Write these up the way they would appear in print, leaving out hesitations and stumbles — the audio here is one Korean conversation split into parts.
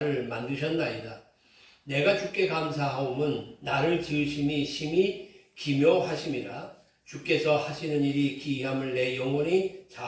를 만드셨나이다. 내가 주께 감사하오면 나를 지으심이 심히 기묘하심이라. 주께서 하시는 일이 기이함을 내 영혼이 잘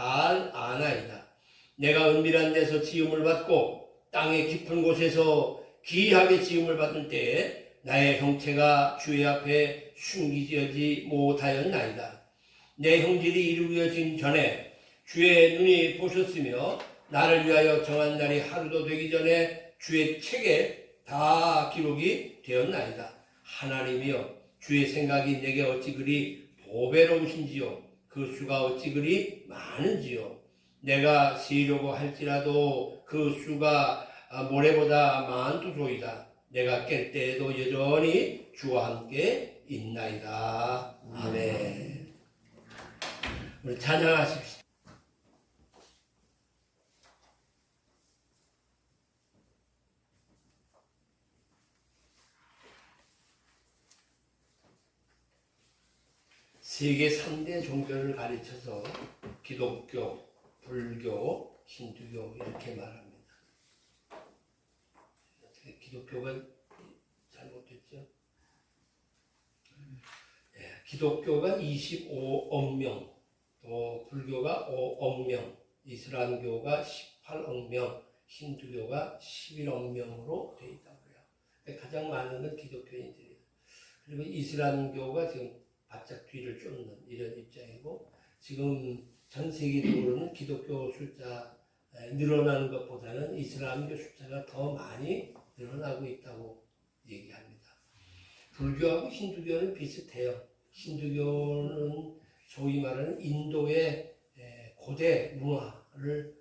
아나이다. 내가 은밀한 데서 지음을 받고 땅의 깊은 곳에서 기이하게 지음을 받을 때에 나의 형체가 주의 앞에 숨기지 못하였나이다. 내 형질이 이루어진 전에 주의 눈이 보셨으며 나를 위하여 정한 날이 하루도 되기 전에 주의 책에 다 기록이 되었나이다. 하나님이여, 주의 생각이 내게 어찌 그리 보배로우신지요, 그 수가 어찌 그리 많은지요. 내가 세려고 할지라도 그 수가 모래보다 많도소이다. 내가 깰 때에도 여전히 주와 함께 있나이다. 아멘. 우리 찬양하십시오. 세계 3대 종교를 가르쳐서 기독교, 불교, 힌두교 이렇게 말합니다. 어떻게 기독교가 잘못됐죠? 기독교가 25억 명, 또 불교가 5억 명, 이슬람교가 18억 명, 힌두교가 11억 명으로 되어 있다고요. 가장 많은 건 기독교인들이에요. 그리고 이슬람교가 지금 바짝 뒤를 쫓는 이런 입장이고, 지금 전 세계적으로는 기독교 숫자 늘어나는 것보다는 이슬람교 숫자가 더 많이 늘어나고 있다고 얘기합니다. 불교하고 힌두교는 비슷해요. 힌두교는 소위 말하는 인도의 고대 문화를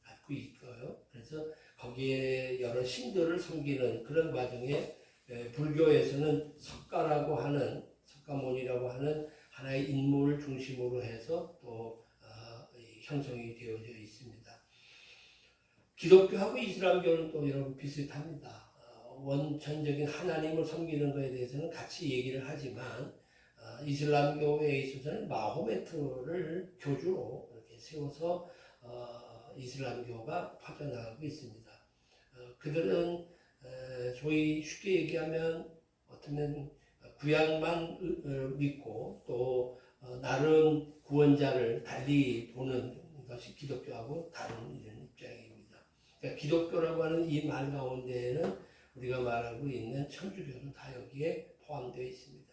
갖고 있고요. 그래서 거기에 여러 신들을 섬기는 그런 과정에 불교에서는 석가라고 하는, 석가모니라고 하는 하나의 인물을 중심으로 해서 또 형성이 되어져 있습니다. 기독교하고 이슬람교는 또 여러분 비슷합니다. 원천적인 하나님을 섬기는 것에 대해서는 같이 얘기를 하지만 이슬람교에 있어서는 마호메트를 교주로 이렇게 세워서 이슬람교가 퍼져나가고 있습니다. 그들은 소위 쉽게 얘기하면 어쩌면 구약만 믿고 또 나름 구원자를 달리 보는 것이 기독교하고 다른 이런 입장입니다. 그러니까 기독교라고 하는 이 말 가운데에는 우리가 말하고 있는 천주교도 다 여기에 포함되어 있습니다.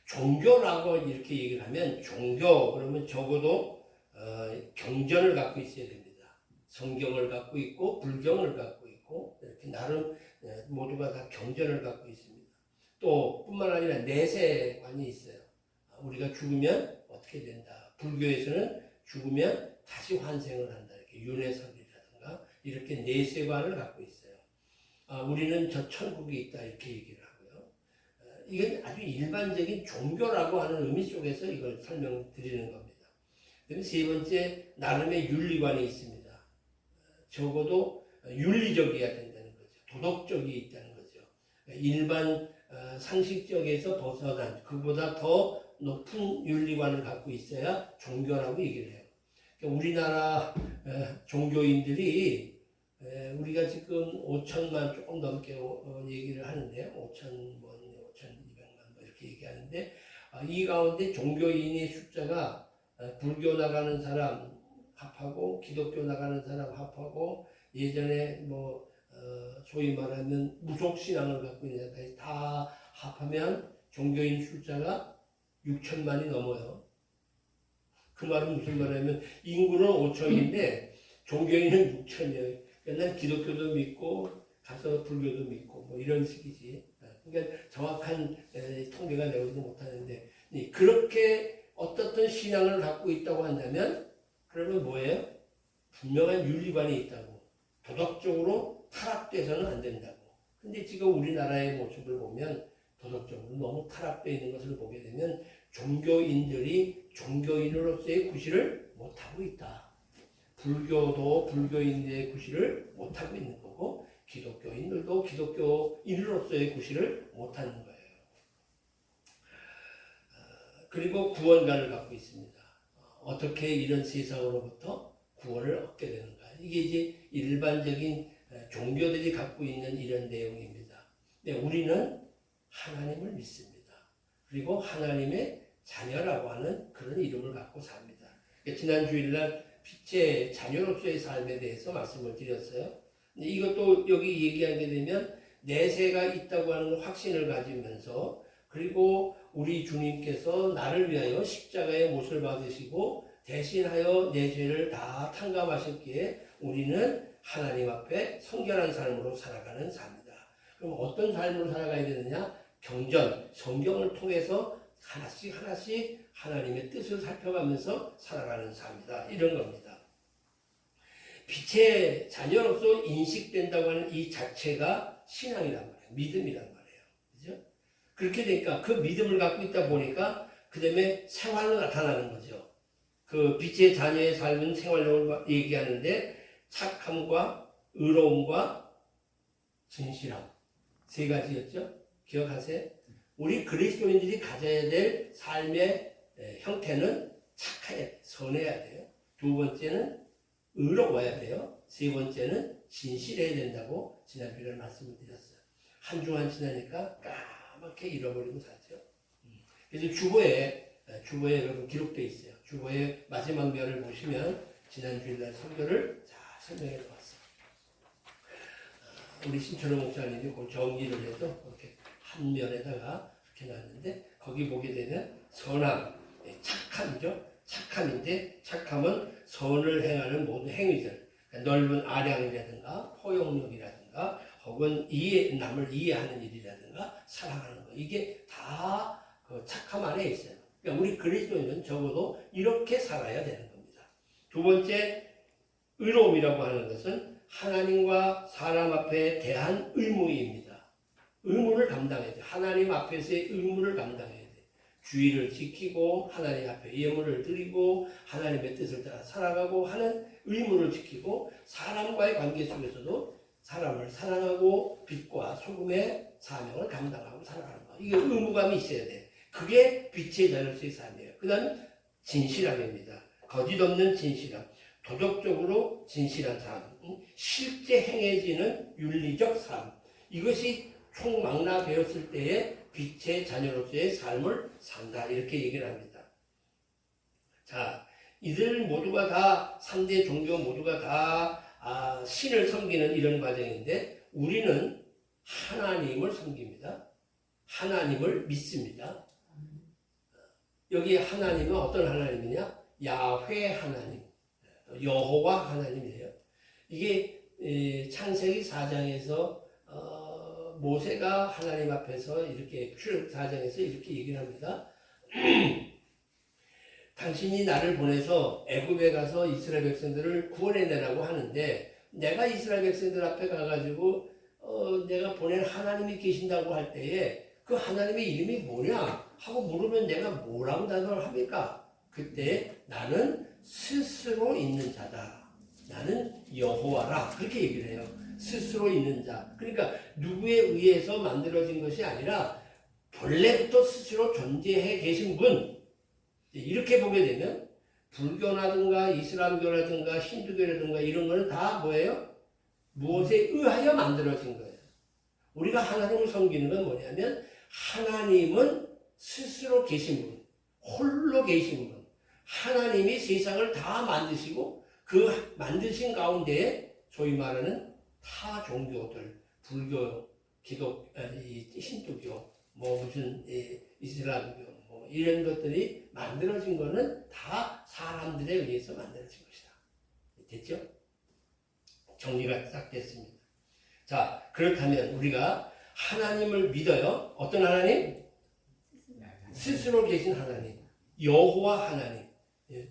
종교라고 이렇게 얘기를 하면, 종교 그러면 적어도 경전을 갖고 있어야 됩니다. 성경을 갖고 있고 불경을 갖고 있고 이렇게 나름 모두가 다 경전을 갖고 있습니다. 또 뿐만 아니라 내세관이 있어요. 우리가 죽으면 어떻게 된다. 불교에서는 죽으면 다시 환생을 한다. 이렇게 윤회설이라든가 이렇게 내세관을 갖고 있어요. 우리는 저 천국에 있다 이렇게 얘기를 하고요. 이건 아주 일반적인 종교라고 하는 의미 속에서 이걸 설명드리는 겁니다. 그럼 세 번째, 나름의 윤리관이 있습니다. 적어도 윤리적이어야 된다는 거죠. 도덕적이 있다는 거죠. 일반 상식적에서 벗어난, 그보다 더 높은 윤리관을 갖고 있어야 종교라고 얘기를 해요. 그러니까 우리나라 종교인들이 우리가 지금 5천만 조금 넘게 얘기를 하는데요. 5,000만, 5,200만 이렇게 얘기하는데, 이 가운데 종교인의 숫자가 불교 나가는 사람 합하고 기독교 나가는 사람 합하고 예전에 소위 말하는 무속신앙을 갖고 있는 사람까지 다 합하면 종교인 숫자가 6천만이 넘어요. 그 말은 무슨 말이냐면 인구는 5천인데 종교인은 6천이에요. 그러니까 기독교도 믿고 가서 불교도 믿고 이런 식이지. 그러니까 정확한 통계가 나오지도 못하는데, 그렇게 어떻든 신앙을 갖고 있다고 한다면 그러면 뭐예요? 분명한 윤리관이 있다고. 도덕적으로 타락돼서는 안 된다고. 근데 지금 우리나라의 모습을 보면 도덕적으로 너무 타락되어 있는 것을 보게 되면 종교인들이 종교인으로서의 구실을 못하고 있다. 불교도 불교인들의 구실을 못하고 있는 거고 기독교인들도 기독교인으로서의 구실을 못하는 거예요. 그리고 구원관을 갖고 있습니다. 어떻게 이런 세상으로부터 구원을 얻게 되는가. 이게 이제 일반적인 종교들이 갖고 있는 이런 내용입니다. 근데 우리는 하나님을 믿습니다. 그리고 하나님의 자녀라고 하는 그런 이름을 갖고 삽니다. 지난 주일날 빛의 자녀로서의 삶에 대해서 말씀을 드렸어요. 근데 이것도 여기 얘기하게 되면 내세가 있다고 하는 확신을 가지면서 그리고 우리 주님께서 나를 위하여 십자가의 못을 받으시고 대신하여 내 죄를 다 탕감하셨기에 우리는 하나님 앞에 성결한 삶으로 살아가는 삶이다. 그럼 어떤 삶으로 살아가야 되느냐? 경전, 성경을 통해서 하나씩 하나님의 뜻을 살펴가면서 살아가는 삶이다. 이런 겁니다. 빛의 자녀로서 인식된다고 하는 이 자체가 신앙이란 말이에요. 믿음이란 말이에요. 그죠? 그렇게 되니까 그 믿음을 갖고 있다 보니까 그 다음에 생활로 나타나는 거죠. 그 빛의 자녀의 삶은 생활로 얘기하는데 착함과 의로움과 진실함 세 가지였죠. 기억하세요? 우리 그리스도인들이 가져야 될 삶의 형태는 착해야 돼요. 선해야 돼요. 두 번째는 의로워야 돼요. 세 번째는 진실해야 된다고 지난주에 말씀을 드렸어요. 한 주간 지나니까 까맣게 잃어버리고 살죠. 그래서 주보에 여러분 기록되어 있어요. 주보의 마지막 면을 보시면 지난주일날 설교를 잘 설명해 놓았어요. 우리 신철호 목사님이 그 정리를 해서 이렇게 한 면에다가 이렇게 놨는데 거기 보게 되면 선함, 착함이죠. 착함인데 착함은 선을 행하는 모든 행위들, 그러니까 넓은 아량이라든가 포용력이라든가 혹은 남을 이해하는 일이라든가 사랑하는 것, 이게 다 그 착함 안에 있어요. 그러니까 우리 그리스도인은 적어도 이렇게 살아야 되는 겁니다. 두 번째, 의로움이라고 하는 것은 하나님과 사람 앞에 대한 의무입니다. 의무를 감당해야 돼요. 하나님 앞에서의 의무를 감당해야 돼요. 주의를 지키고 하나님 앞에 예물을 드리고 하나님의 뜻을 따라 살아가고 하는 의무를 지키고 사람과의 관계 속에서도 사람을 사랑하고 빛과 소금의 사명을 감당하고 살아가는 거. 이게 의무감이 있어야 돼. 그게 빛의 자녀로서의 삶이에요. 그 다음 진실함입니다. 거짓 없는 진실함. 도덕적으로 진실한 삶. 실제 행해지는 윤리적 삶. 이것이 총망라되었을 때에 빛의 자녀로서의 삶을 산다. 이렇게 얘기를 합니다. 자, 이들 모두가 다 3대 종교 모두가 다 신을 섬기는 이런 과정인데 우리는 하나님을 섬깁니다. 하나님을 믿습니다. 여기 하나님은 어떤 하나님이냐? 야훼 하나님, 여호와 하나님이에요. 이게 창세기 4장에서 모세가 하나님 앞에서 이렇게 출애굽 4장에서 이렇게 얘기를 합니다. 당신이 나를 보내서 애굽에 가서 이스라엘 백성들을 구원해내라고 하는데 내가 이스라엘 백성들 앞에 가가지고 내가 보낸 하나님이 계신다고 할 때에 그 하나님의 이름이 뭐냐 하고 물으면 내가 뭐라고 대답을 합니까? 그때 나는 스스로 있는 자다. 나는 여호와라. 그렇게 얘기를 해요. 스스로 있는 자. 그러니까 누구에 의해서 만들어진 것이 아니라 본래부터 스스로 존재해 계신 분. 이렇게 보게 되면 불교라든가 이슬람교라든가 힌두교라든가 이런 거는 다 뭐예요? 무엇에 의하여 만들어진 거예요. 우리가 하나님을 섬기는 건 뭐냐면 하나님은 스스로 계신 분, 홀로 계신 분. 하나님이 세상을 다 만드시고 그 만드신 가운데에 소위 말하는 타 종교들, 불교, 기독, 힌두교, 뭐 무슨 이슬람교, 뭐 이런 것들이 만들어진 거는 다 사람들에 의해서 만들어진 것이다. 됐죠? 정리가 딱 됐습니다. 자, 그렇다면 우리가 하나님을 믿어요. 어떤 하나님? 스스로 계신 하나님. 여호와 하나님.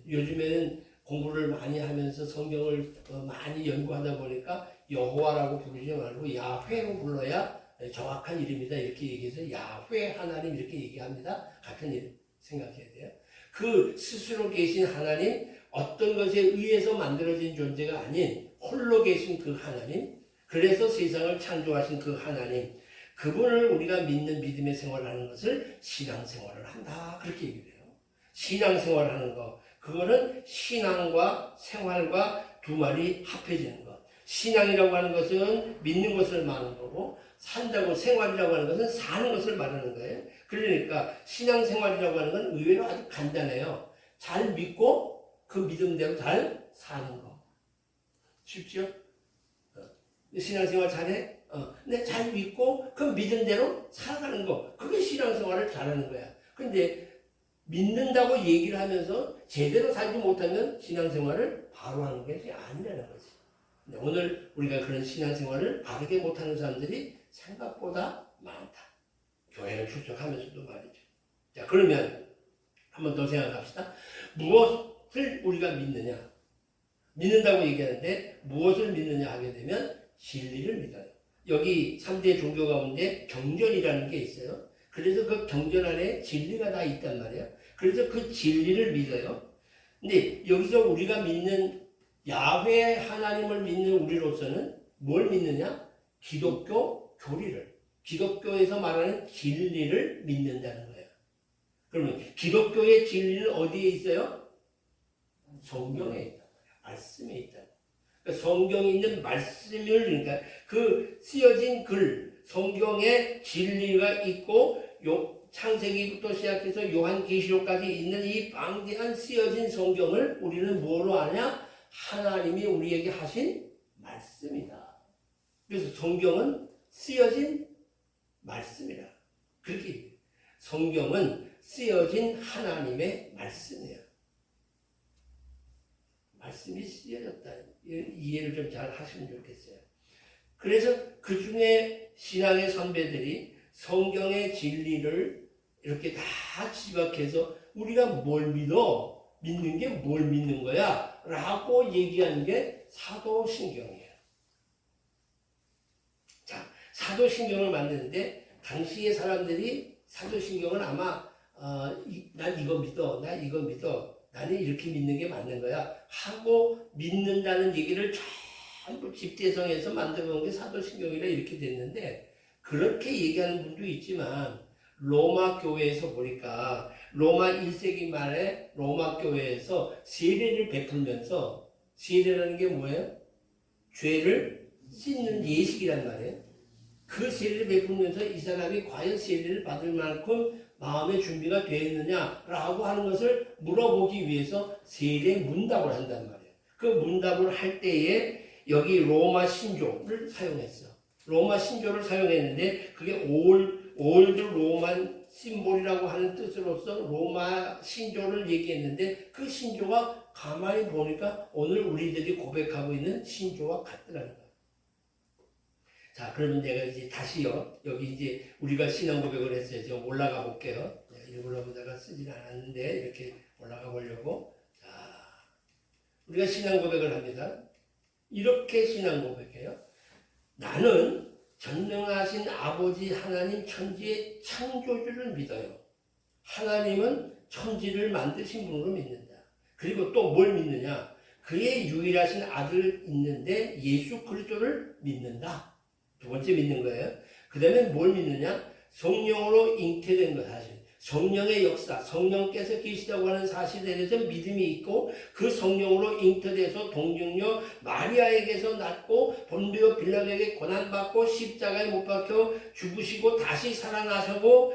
요즘에는 공부를 많이 하면서 성경을 많이 연구하다 보니까 여호와라고 부르지 말고 야훼로 불러야 정확한 이름이다. 이렇게 얘기해서 야훼 하나님 이렇게 얘기합니다. 같은 일 생각해야 돼요. 그 스스로 계신 하나님, 어떤 것에 의해서 만들어진 존재가 아닌 홀로 계신 그 하나님, 그래서 세상을 창조하신 그 하나님, 그분을 우리가 믿는 믿음의 생활을 하는 것을 신앙생활을 한다. 그렇게 얘기를 해요. 신앙생활을 하는 거, 그거는 신앙과 생활과 두 말이 합해지는 것. 신앙이라고 하는 것은 믿는 것을 말하는 거고 산다고 생활이라고 하는 것은 사는 것을 말하는 거예요. 그러니까 신앙생활이라고 하는 건 의외로 아주 간단해요. 잘 믿고 그 믿음대로 잘 사는 거. 쉽죠? 신앙생활 잘해? 근데 잘 믿고 그 믿음대로 살아가는 거. 그게 신앙생활을 잘하는 거야. 근데 믿는다고 얘기를 하면서 제대로 살지 못하면 신앙생활을 바로 하는 게 아니라는 거지. 오늘 우리가 그런 신앙생활을 바르게 못하는 사람들이 생각보다 많다. 교회를 출석하면서도 말이죠. 자, 그러면 한번 더 생각합시다. 무엇을 우리가 믿느냐? 믿는다고 얘기하는데 무엇을 믿느냐 하게 되면 진리를 믿어요. 여기 3대 종교 가운데 경전이라는 게 있어요. 그래서 그 경전 안에 진리가 다 있단 말이에요. 그래서 그 진리를 믿어요. 근데 여기서 우리가 믿는 야훼 하나님을 믿는 우리로서는 뭘 믿느냐? 기독교 교리를. 기독교에서 말하는 진리를 믿는다는 거예요. 그러면 기독교의 진리는 어디에 있어요? 성경에 있단 말이에요. 말씀에 있다. 그러니까 성경에 있는 말씀을, 그러니까 그 쓰여진 글, 성경에 진리가 있고 창세기부터 시작해서 요한계시록까지 있는 이 방대한 쓰여진 성경을 우리는 뭐로 아냐? 하나님이 우리에게 하신 말씀이다. 그래서 성경은 쓰여진 말씀이라. 그렇게 성경은 쓰여진 하나님의 말씀이에요. 말씀이 쓰여졌다. 이해를 좀 잘 하시면 좋겠어요. 그래서 그 중에 신앙의 선배들이 성경의 진리를 이렇게 다 지각해서 우리가 뭘 믿어? 믿는 게 뭘 믿는 거야? 라고 얘기하는 게 사도신경이에요. 자, 사도신경을 만드는데 당시의 사람들이 사도신경은 아마 난 이거 믿어, 나 이거 믿어, 나는 이렇게 믿는 게 맞는 거야 하고 믿는다는 얘기를 전부 집대성에서 만들어 놓은 게 사도신경이라 이렇게 됐는데, 그렇게 얘기하는 분도 있지만 로마 교회에서 보니까 로마 1세기 말에 로마 교회에서 세례를 베풀면서, 세례라는 게 뭐예요? 죄를 씻는 예식이란 말이에요. 그 세례를 베풀면서 이 사람이 과연 세례를 받을 만큼 마음의 준비가 되어 있느냐라고 하는 것을 물어보기 위해서 세례 문답을 한단 말이에요. 그 문답을 할 때에 여기 로마 신조를 사용했어. 로마 신조를 사용했는데 그게 올드 로만 심볼이라고 하는 뜻으로서 로마 신조를 얘기했는데, 그 신조가 가만히 보니까 오늘 우리들이 고백하고 있는 신조와 같더라는 거예요. 자, 그러면 내가 이제 다시요, 여기 이제 우리가 신앙 고백을 했어요. 제가 올라가 볼게요. 일부러 내가 쓰진 않았는데 이렇게 올라가 보려고. 자, 우리가 신앙 고백을 합니다. 이렇게 신앙 고백해요. 나는 전능하신 아버지 하나님 천지의 창조주를 믿어요. 하나님은 천지를 만드신 분으로 믿는다. 그리고 또 뭘 믿느냐? 그의 유일하신 아들 있는데 예수 그리스도를 믿는다. 두 번째 믿는 거예요. 그 다음에 뭘 믿느냐? 성령으로 잉태된 것 사실. 성령의 역사, 성령께서 계시다고 하는 사실에 대해서 믿음이 있고, 그 성령으로 잉태돼서 동정녀 마리아에게서 낳고 본디오 빌라도에게 고난받고 십자가에 못 박혀 죽으시고 다시 살아나시고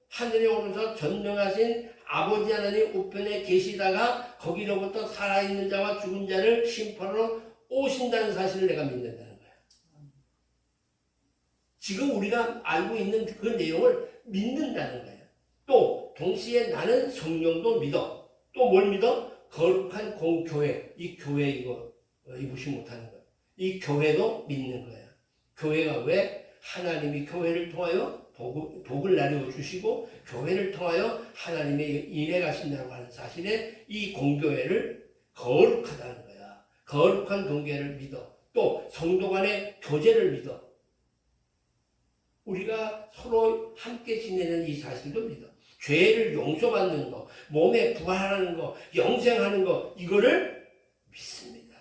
하늘에 오르셔서 전능하신 아버지 하나님 우편에 계시다가 거기로부터 살아있는 자와 죽은 자를 심판으로 오신다는 사실을 내가 믿는다는 거야. 지금 우리가 알고 있는 그 내용을 믿는다는 거야. 또 동시에 나는 성령도 믿어. 또 뭘 믿어? 거룩한 공교회. 이 교회 이거 무시 못하는 거야. 이 교회도 믿는 거야. 교회가 왜? 하나님이 교회를 통하여 복을 나누어 주시고 교회를 통하여 하나님의 일해 가신다고 하는 사실에 이 공교회를 거룩하다는 거야. 거룩한 공교회를 믿어. 또 성도 간의 교제를 믿어. 우리가 서로 함께 지내는 이 사실도 믿어. 죄를 용서받는 거, 몸에 부활하는 거, 영생하는 거, 이거를 믿습니다.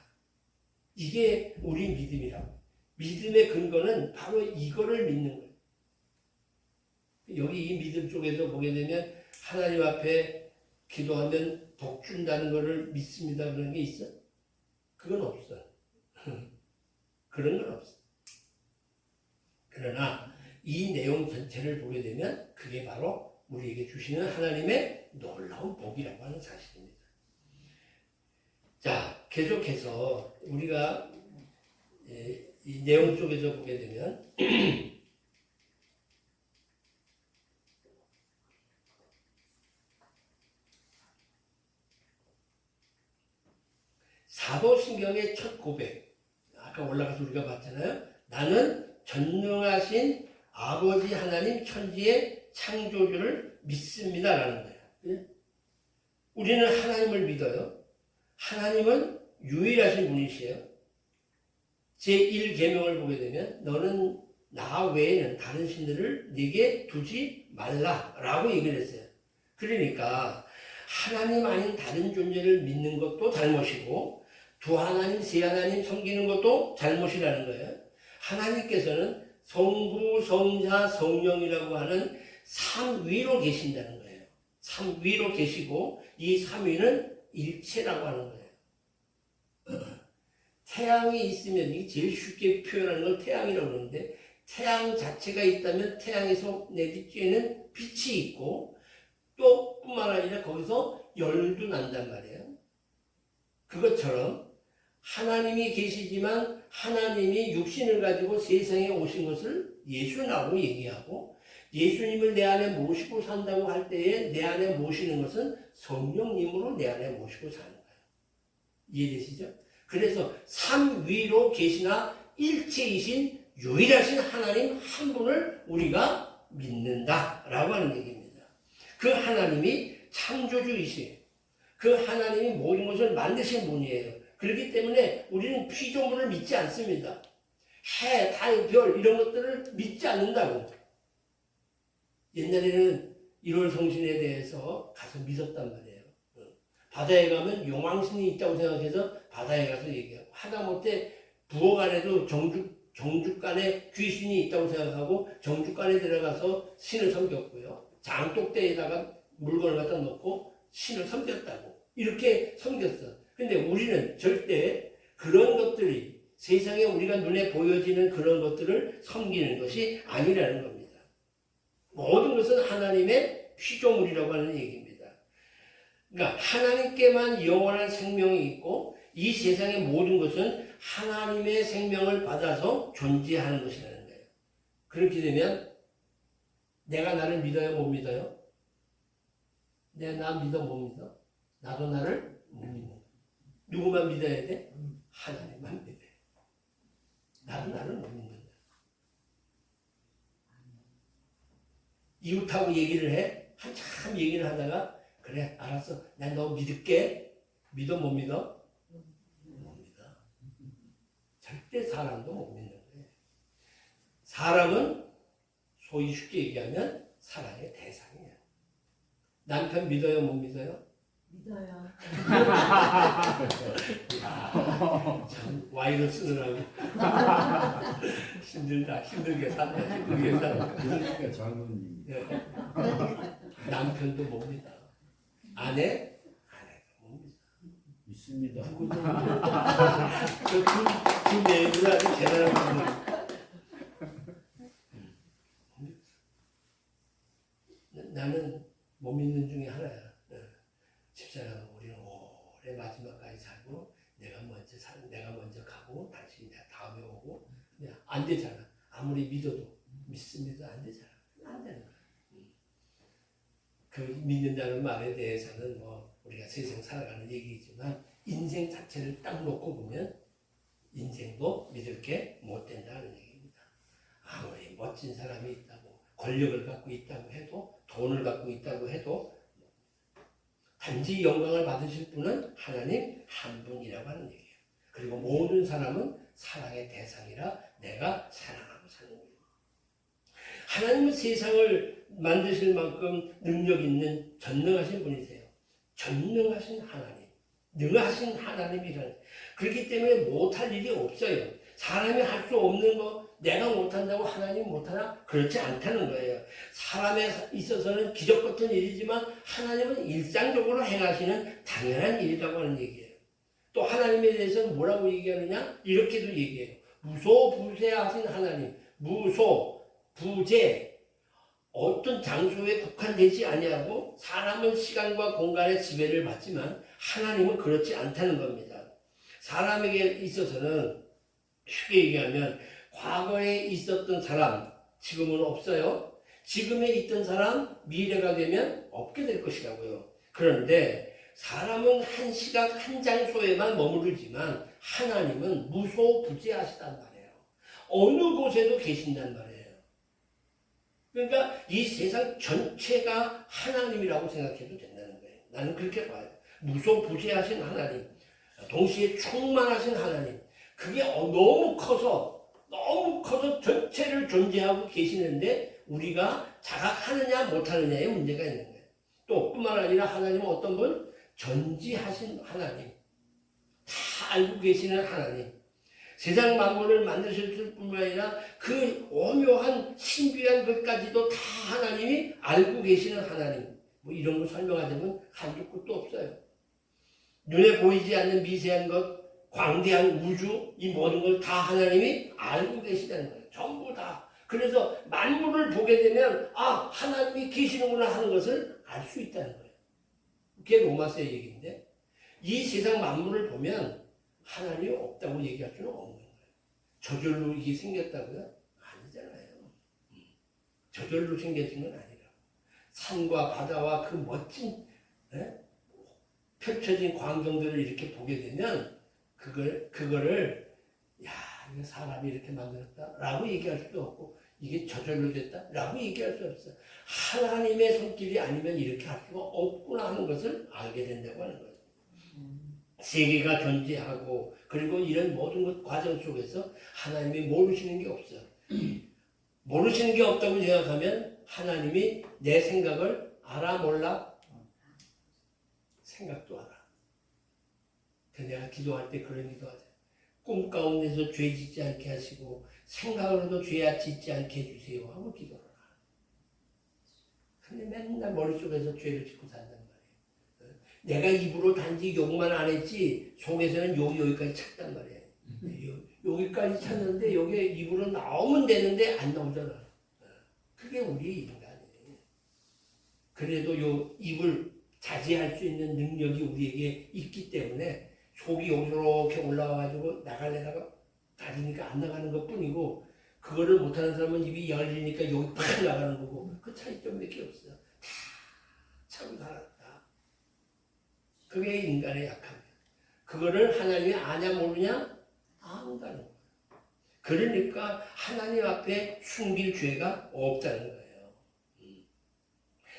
이게 우리 믿음이라고. 믿음의 근거는 바로 이거를 믿는 거예요. 여기 이 믿음 속에서 보게 되면 하나님 앞에 기도하면 복 준다는 거를 믿습니다. 그런 게 있어? 그건 없어. 그런 건 없어. 그러나 이 내용 전체를 보게 되면 그게 바로 우리에게 주시는 하나님의 놀라운 복이라고 하는 사실입니다. 자, 계속해서 우리가 이 내용 속에서 보게 되면 사도신경의 첫 고백, 아까 올라가서 우리가 봤잖아요. 나는 전능하신 아버지 하나님 천지의 창조주를 믿습니다 라는 거예요. 우리는 하나님을 믿어요. 하나님은 유일하신 분이시에요. 제1계명을 보게 되면 너는 나 외에는 다른 신들을 네게 두지 말라라고 얘기를 했어요. 그러니까 하나님 아닌 다른 존재를 믿는 것도 잘못이고 두 하나님, 세 하나님 섬기는 것도 잘못이라는 거예요. 하나님께서는 성부, 성자, 성령이라고 하는 삼위로 계신다는 거예요. 삼위로 계시고 이 삼위는 일체라고 하는 거예요. 태양이 있으면 이게 제일 쉽게 표현하는 걸 태양이라고 그러는데 태양 자체가 있다면 태양에서 내리쬐는 빛이 있고 또 뿐만 아니라 거기서 열도 난단 말이에요. 그것처럼 하나님이 계시지만 하나님이 육신을 가지고 세상에 오신 것을 예수라고 얘기하고 예수님을 내 안에 모시고 산다고 할 때에 내 안에 모시는 것은 성령님으로 내 안에 모시고 사는 거예요. 이해되시죠? 그래서 삼위로 계시나 일체이신 유일하신 하나님 한 분을 우리가 믿는다라고 하는 얘기입니다. 그 하나님이 창조주이시에요. 그 하나님이 모든 것을 만드신 분이에요. 그렇기 때문에 우리는 피조물을 믿지 않습니다. 해, 달, 별 이런 것들을 믿지 않는다고. 옛날에는 1월 성신에 대해서 가서 믿었단 말이에요. 바다에 가면 용왕신이 있다고 생각해서 바다에 가서 얘기하고 하다못해 부엌 안에도 정죽간에 귀신이 있다고 생각하고 정죽간에 들어가서 신을 섬겼고요. 장독대에다가 물건을 갖다 놓고 신을 섬겼다고. 이렇게 섬겼어. 근데 우리는 절대 그런 것들이 세상에 우리가 눈에 보여지는 그런 것들을 섬기는 것이 아니라는 겁니다. 모든 것은 하나님의 피조물이라고 하는 얘기입니다. 그러니까 하나님께만 영원한 생명이 있고 이 세상의 모든 것은 하나님의 생명을 받아서 존재하는 것이라는 거예요. 그렇게 되면 내가 나를 믿어요? 못 믿어요? 내가 나 믿어? 못 믿어? 나도 나를 못 믿는 거야. 누구만 믿어야 돼? 하나님만 믿어야 돼. 나도 나를 못 믿는 거야. 이웃하고 얘기를 해? 한참 얘기를 하다가 그래 알았어 난 너 믿을게. 믿어 못 믿어? 못 믿어. 절대 사람도 못 믿는 거예요. 사람은 소위 쉽게 얘기하면 사랑의 대상이에요. 남편 믿어요 못 믿어요? 믿어요. 참 와이를 쓰느라고 힘들다 힘들게 산다 힘들게 산다. 그러니까 장모님. 남편도 못 믿어. 아내도 못 믿어. 있습니다. 누구도 못 믿어. 그 내부를 아주 대단한 분들. 나는 못 믿는 중에 하나야. 집사람 우리는 오래 마지막까지 살고 내가 먼저 가고 당신이 다음에 오고 안 되잖아. 아무리 믿어도 믿습니다 안 되잖아. 안 되는 거야. 그 믿는다는 말에 대해서는 뭐 우리가 세상 살아가는 얘기이지만 인생 자체를 딱 놓고 보면 인생도 믿을 게 못 된다는 얘기입니다. 아무리 멋진 사람이 있다고 권력을 갖고 있다고 해도 돈을 갖고 있다고 해도 단지 영광을 받으실 분은 하나님 한 분이라고 하는 얘기예요. 그리고 모든 사람은 사랑의 대상이라 내가 사랑하고 사는 거예요. 하나님은 세상을 만드실 만큼 능력 있는 전능하신 분이세요. 전능하신 하나님, 능하신 하나님이라는. 그렇기 때문에 못할 일이 없어요. 사람이 할 수 없는 거 내가 못한다고 하나님 못하나? 그렇지 않다는 거예요. 사람에 있어서는 기적 같은 일이지만 하나님은 일상적으로 행하시는 당연한 일이라고 하는 얘기예요. 또 하나님에 대해서는 뭐라고 얘기하느냐? 이렇게도 얘기해요. 무소부재하신 하나님, 무소, 부재, 어떤 장소에 국한되지 아니하고 사람은 시간과 공간의 지배를 받지만 하나님은 그렇지 않다는 겁니다. 사람에게 있어서는 쉽게 얘기하면 과거에 있었던 사람 지금은 없어요. 지금에 있던 사람 미래가 되면 없게 될 것이라고요. 그런데 사람은 한 시각 한 장소에만 머무르지만 하나님은 무소부재하시단 말이에요. 어느 곳에도 계신단 말이에요. 그러니까 이 세상 전체가 하나님이라고 생각해도 된다는 거예요. 나는 그렇게 봐요. 무소부재하신 하나님, 동시에 충만하신 하나님. 그게 너무 커서 전체를 존재하고 계시는데 우리가 자각하느냐 못하느냐의 문제가 있는 거예요. 또 뿐만 아니라 하나님은 어떤 분? 전지하신 하나님. 다 알고 계시는 하나님. 세상 만물을 만드실 뿐만 아니라 그 오묘한 신비한 것까지도 다 하나님이 알고 계시는 하나님. 뭐 이런 거 설명하자면 한두 끝도 없어요. 눈에 보이지 않는 미세한 것, 광대한 우주, 이 모든 걸 다 하나님이 알고 계시다는 거예요. 전부 다. 그래서 만물을 보게 되면 아, 하나님이 계시는구나 하는 것을 알 수 있다는 거예요. 그게 로마서의 얘기인데 이 세상 만물을 보면 하나님이 없다고 얘기할 수는 없는 거예요. 저절로 이게 생겼다고요? 아니잖아요. 저절로 생겨진 건 아니라 산과 바다와 그 멋진 펼쳐진 광경들을 이렇게 보게 되면 그거를 야, 이거 사람이 이렇게 만들었다라고 얘기할 수도 없고 이게 저절로 됐다라고 얘기할 수 없어요. 하나님의 손길이 아니면 이렇게 할 수가 없구나 하는 것을 알게 된다고 하는 거예요. 세계가 존재하고 그리고 이런 모든 것 과정 속에서 하나님이 모르시는 게 없어요. 모르시는 게 없다고 생각하면 하나님이 내 생각을 알아 몰라? 생각도 알아. 내가 기도할 때 그런 기도하자. 꿈 가운데서 죄 짓지 않게 하시고 생각으로도 죄 짓지 않게 해주세요 하고 기도를 하라. 근데 맨날 머릿속에서 죄를 짓고 산단 말이에요. 내가 입으로 단지 욕만 안 했지 속에서는 욕이 여기까지 찼단 말이에요. 여기까지 찼는데 여기에 입으로 나오면 되는데 안 나오잖아. 그게 우리 인간이에요. 그래도 요 입을 자제할 수 있는 능력이 우리에게 있기 때문에 속이 여기로 이렇게 올라와가지고 나가려다가 다리니까 안 나가는 것 뿐이고 그거를 못하는 사람은 입이 열리니까 여기 팍 나가는 거고 그 차이점밖에 없어요. 다 참 살았다. 그게 인간의 약함이에요. 그거를 하나님이 아냐 모르냐? 안다는 거예요. 그러니까 하나님 앞에 숨길 죄가 없다는 거예요.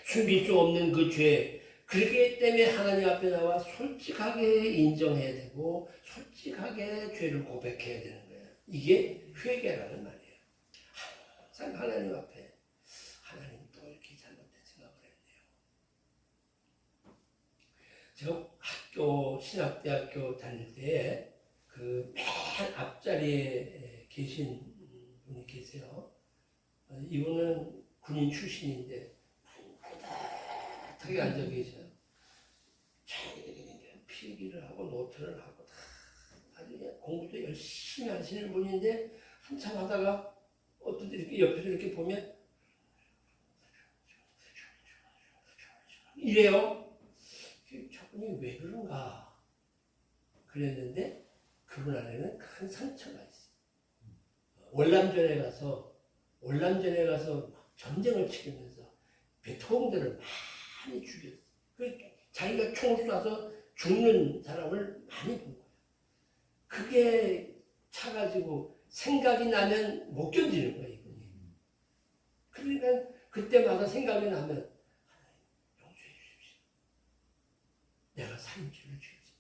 숨길 수 없는 그 죄. 그렇기 때문에 하나님 앞에 나와 솔직하게 인정해야 되고 솔직하게 죄를 고백해야 되는 거예요. 이게 회개라는 말이에요. 항상 하나님 앞에 하나님 또 이렇게 잘못된 생각을 했네요. 제가 신학대학교 다닐 때 그 맨 앞자리에 계신 분이 계세요. 이분은 군인 출신인데 따뜻하게 앉아 계셔요. 필기를 하고 노트를 하고 다 아주 공부도 열심히 하시는 분인데 한참 하다가 어떤 이렇게 옆에서 이렇게 보면 이래요. 저분이 왜 그런가 그랬는데 그분 안에는 큰 상처가 있어요. 월남전에 가서 전쟁을 치르면서 베트콩들을 많이 죽였어요. 자기가 총을 쏴서 죽는 사람을 많이 본 거예요. 그게 차가지고 생각이 나면 못 견디는 거예요, 이분이. 그러니까 그때마다 생각이 나면 용서해 주십시오. 내가 살인죄를 지었습니다.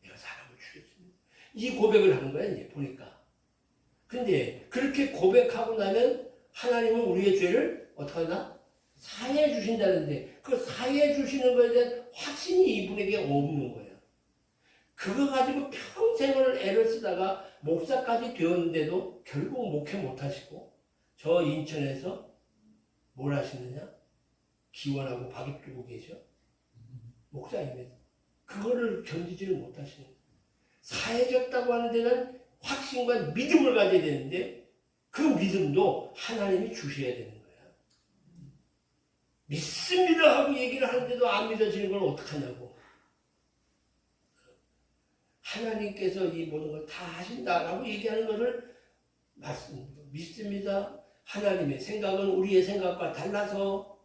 내가 사람을 죽였습니다. 이 고백을 하는 거야, 이제 보니까. 근데 그렇게 고백하고 나면 하나님은 우리의 죄를 어떻게 하나? 사해 주신다는데 그 사해 주시는 것에 대한 확신이 이분에게 없는 거예요. 그거 가지고 평생을 애를 쓰다가 목사까지 되었는데도 결국 목회 못 하시고 저 인천에서 뭘 하시느냐? 기원하고 바둑 두고 계셔. 목사입니다. 그거를 견디지를 못하시는 거예요. 사해졌다고 하는 데는 확신과 믿음을 가져야 되는데 그 믿음도 하나님이 주셔야 되는 거야. 믿습니다 하고 얘기를 하는데도 안 믿어지는 걸 어떡하냐고. 하나님께서 이 모든 걸 다 하신다라고 얘기하는 것을 믿습니다. 하나님의 생각은 우리의 생각과 달라서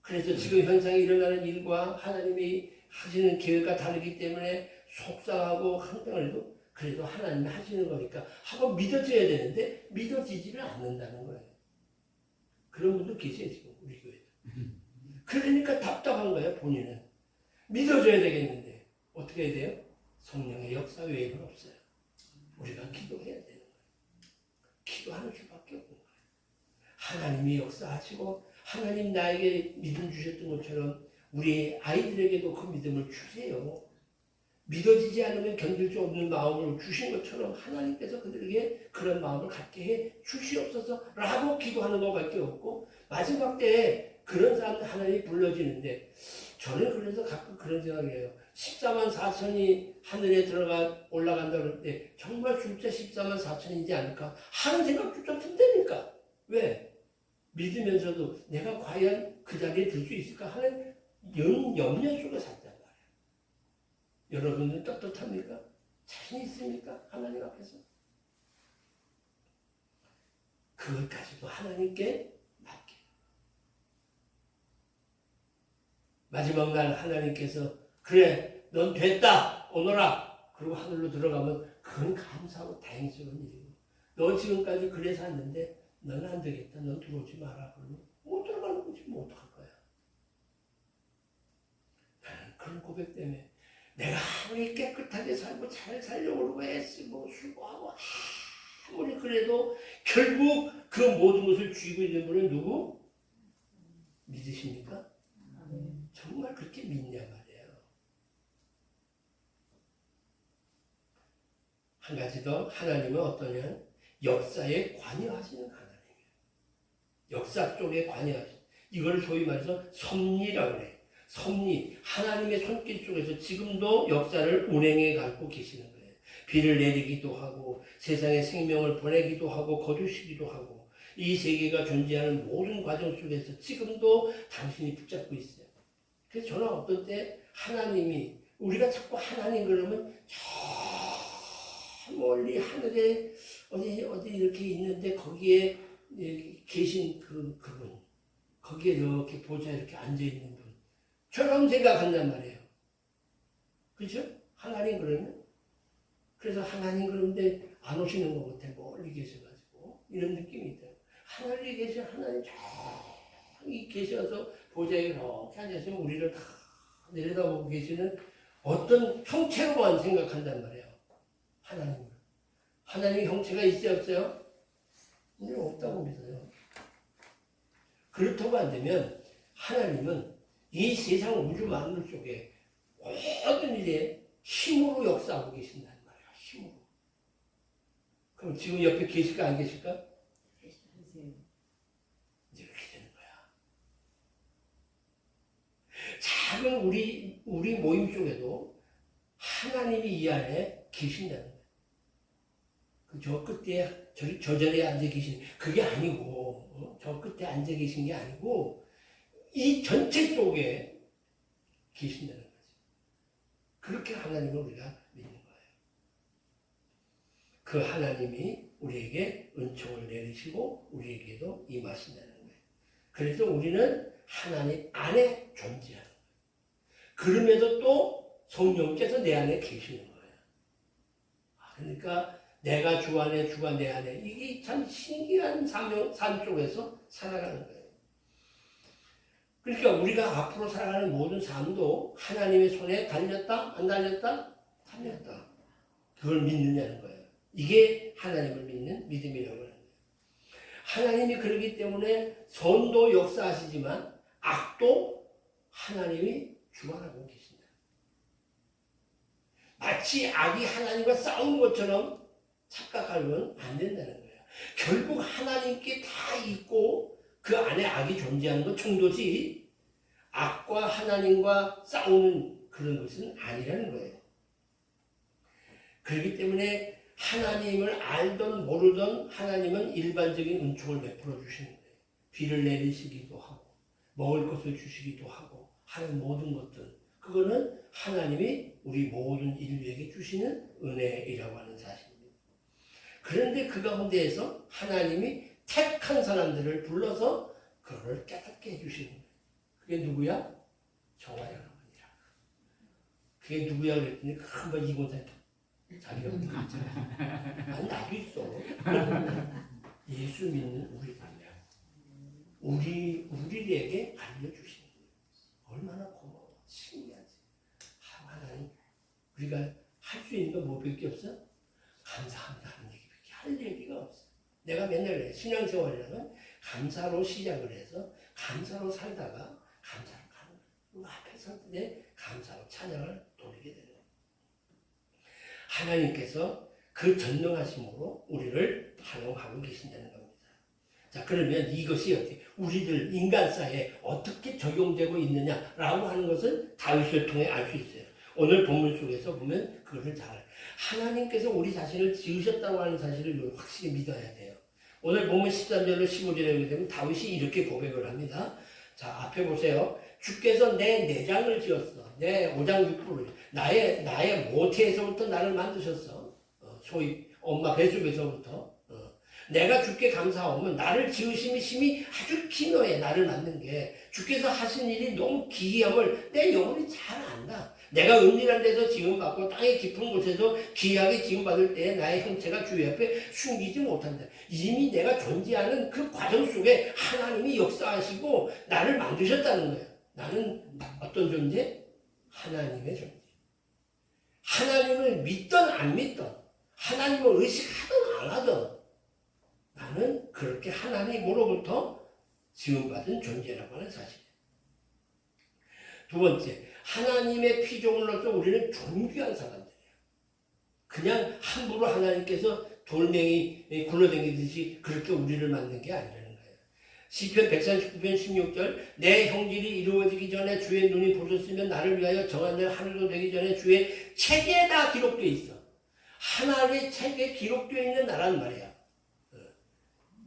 그래서 지금 현상이 일어나는 일과 하나님이 하시는 계획과 다르기 때문에 속상하고 한편으로도 그래도 하나님이 하시는 거니까 한번 믿어줘야 되는데 믿어지지를 않는다는 거예요. 그런 분도 계세요 지금 우리 교회도. 그러니까 답답한 거예요 본인은. 믿어줘야 되겠는데 어떻게 해야 돼요? 성령의 역사 외에는 없어요. 우리가 기도해야 되는 거예요. 기도하는 수밖에 없는 거예요. 하나님이 역사하시고 하나님 나에게 믿음 주셨던 것처럼 우리 아이들에게도 그 믿음을 주세요. 믿어지지 않으면 견딜 수 없는 마음을 주신 것처럼 하나님께서 그들에게 그런 마음을 갖게 해 주시옵소서라고 기도하는 것밖에 없고 마지막 때에 그런 사람들 하나님이 불러지는데 저는 그래서 가끔 그런 생각이에요. 14만 4천이 하늘에 올라간다 그럴 때 정말 숫자 14만 4천이지 않을까 하는 생각조차 든다니까. 왜? 믿으면서도 내가 과연 그 자리에 들 수 있을까 하는 염려 속에 산단 말이에요. 여러분은 떳떳합니까? 자신 있습니까? 하나님 앞에서? 그것까지도 하나님께 맡겨. 마지막 날 하나님께서 그래 넌 됐다 오너라 그리고 하늘로 들어가면 그건 감사하고 다행스러운 일이고 너 지금까지 그래 샀는데 너는 안 되겠다 넌 들어오지 마라 그러면 못 들어가는 거지 뭐 어떡할 거야. 나는 그런 고백 때문에 내가 아무리 깨끗하게 살고 잘 살려고 애쓰고 수고하고 아무리 그래도 결국 그 모든 것을 쥐고 있는 분은 누구? 믿으십니까? 정말 그렇게 믿냐 말이에요. 한 가지 더 하나님은 어떠냐? 역사에 관여하시는 하나님이에요. 역사 속에 관여하시는 이걸 소위 말해서 섭리라고 그래요. 섭리, 하나님의 손길 속에서 지금도 역사를 운행해 가고 계시는 거예요. 비를 내리기도 하고 세상에 생명을 보내기도 하고 거두시기도 하고 이 세계가 존재하는 모든 과정 속에서 지금도 당신이 붙잡고 있어요. 그래서 저는 어떤 때 하나님이 우리가 자꾸 하나님 그러면 저 멀리 하늘에 어디 이렇게 있는데 거기에 계신 그분 거기에 이렇게 보좌에 이렇게 앉아 있는 분처럼 생각한단 말이에요. 그렇죠? 하나님 그러면 그래서 하나님 그런데 안 오시는 것 같아 멀리 계셔가지고 이런 느낌이 있다. 하늘에 계신 하나님 저기 계셔서 보좌에 이렇게 앉아서 우리를 다 내려다보고 계시는 어떤 형체로만 생각한단 말이에요. 하나님이 형체가 있어요 없어요? 없다고 믿어요. 그렇다고 안 되면 하나님은 이 세상 우주 만물 속에 모든 일에 힘으로 역사하고 계신다는 말이에요. 힘으로. 그럼 지금 옆에 계실까 안 계실까? 이제 그렇게 되는 거야. 작은 우리 모임 속에도 하나님이 이 안에 계신다는 거예요. 저 끝에 저 자리에 앉아 계신 그게 아니고 저 끝에 앉아 계신 게 아니고 이 전체 속에 계신다는 거죠. 그렇게 하나님을 우리가 믿는 거예요. 그 하나님이 우리에게 은총을 내리시고 우리에게도 임하신다는 거예요. 그래서 우리는 하나님 안에 존재하는 거예요. 그럼에도 또 성령께서 내 안에 계시는 거예요. 그러니까 내가 주 안에 주가 내 안에 이게 참 신기한 삶 속에서 살아가는 거예요. 그러니까 우리가 앞으로 살아가는 모든 삶도 하나님의 손에 달렸다? 안 달렸다? 달렸다. 그걸 믿느냐는 거예요. 이게 하나님을 믿는 믿음이라고 하는 거예요. 하나님이 그러기 때문에 선도 역사하시지만 악도 하나님이 주관하고 계신다. 마치 악이 하나님과 싸우는 것처럼 착각하면 안 된다는 거예요. 결국 하나님께 다 있고 그 안에 악이 존재하는 것 정도지 악과 하나님과 싸우는 그런 것은 아니라는 거예요. 그렇기 때문에 하나님을 알던 모르던 하나님은 일반적인 은총을 베풀어 주시는 거예요. 비를 내리시기도 하고 먹을 것을 주시기도 하고 하는 모든 것들, 그거는 하나님이 우리 모든 인류에게 주시는 은혜이라고 하는 사실입니다. 그런데 그 가운데에서 하나님이 택한 사람들을 불러서 그거를 깨닫게 해주시는 거예요. 그게 누구야? 저와 여러분이라. 그게 누구야 그랬더니 한번 이곳에 자기가 아니 나도 있어. 예수 믿는 우리에게 알려주시는 거예요. 얼마나 고마워. 신기하지. 하나님 우리가 할 수 있는 건 뭐밖에 없어? 감사합니다 하는 얘기밖에 할 얘기가 없어. 내가 맨날 그래. 신앙생활이라면 감사로 시작을 해서 감사로 살다가 감사로 가는 거야. 앞에 설 때 감사로 찬양을 돌리게 되는 거야. 하나님께서 그 전능하심으로 우리를 활용하고 계신다는 겁니다. 자, 그러면 이것이 어떻게 우리들 인간사에 어떻게 적용되고 있느냐라고 하는 것은 다윗을 통해 알 수 있어요. 오늘 본문 속에서 보면 그것을 잘 알아요. 하나님께서 우리 자신을 지으셨다고 하는 사실을 확실히 믿어야 돼요. 오늘 보면 13절로 15절에 보게 되면 다윗이 이렇게 고백을 합니다. 자, 앞에 보세요. 주께서 내 내장을 지었어. 내 오장육부를. 나의 모태에서부터 나를 만드셨어. 소위 엄마 뱃속에서부터. 내가 주께 감사하면 나를 지으심이 심히 아주 기묘해. 나를 만든 게. 주께서 하신 일이 너무 기이함을 내 영혼이 잘 안다. 내가 은밀한 데서 지음받고 땅의 깊은 곳에서 귀하게 지음받을 때에 나의 형체가 주의 앞에 숨기지 못한다. 이미 내가 존재하는 그 과정 속에 하나님이 역사하시고 나를 만드셨다는 거예요. 나는 어떤 존재? 하나님의 존재. 하나님을 믿던 안 믿던, 하나님을 의식하던 안 하던, 나는 그렇게 하나님으로부터 지음받은 존재라고 하는 사실이에요. 두 번째, 하나님의 피조물로서 우리는 존귀한 사람들이에요. 그냥 함부로 하나님께서 돌멩이 굴러다니듯이 그렇게 우리를 만든 게 아니라는 거예요. 시편 139편 16절 내 형질이 이루어지기 전에 주의 눈이 보셨으면 나를 위하여 정한 날 하루도 되기 전에 주의 책에 다 기록되어 있어. 하나님의 책에 기록되어 있는 나란 말이야.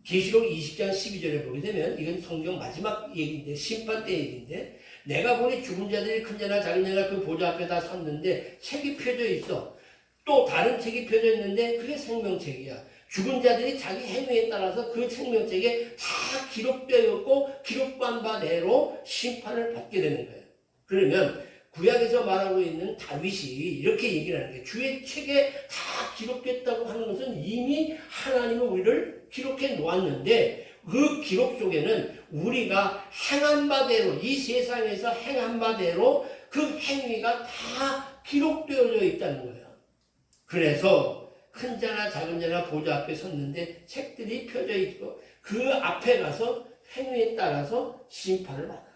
계시록 20장 12절에 보게 되면 이건 성경 마지막 얘기인데 심판 때 얘기인데 내가 보니 죽은 자들이 큰 자나 작은 자나 그 보좌 앞에 다 섰는데 책이 펴져 있어. 또 다른 책이 펴져 있는데 그게 생명책이야. 죽은 자들이 자기 행위에 따라서 그 생명책에 다 기록되어 있고 기록한 바대로 심판을 받게 되는 거예요. 그러면 구약에서 말하고 있는 다윗이 이렇게 얘기를 하는 거예요. 주의 책에 다 기록됐다고 하는 것은 이미 하나님은 우리를 기록해 놓았는데 그 기록 속에는 우리가 행한 바대로 이 세상에서 행한 바대로 그 행위가 다 기록되어져 있다는 거예요. 그래서 큰 자나 작은 자나 보좌 앞에 섰는데 책들이 펴져 있고 그 앞에 가서 행위에 따라서 심판을 받아.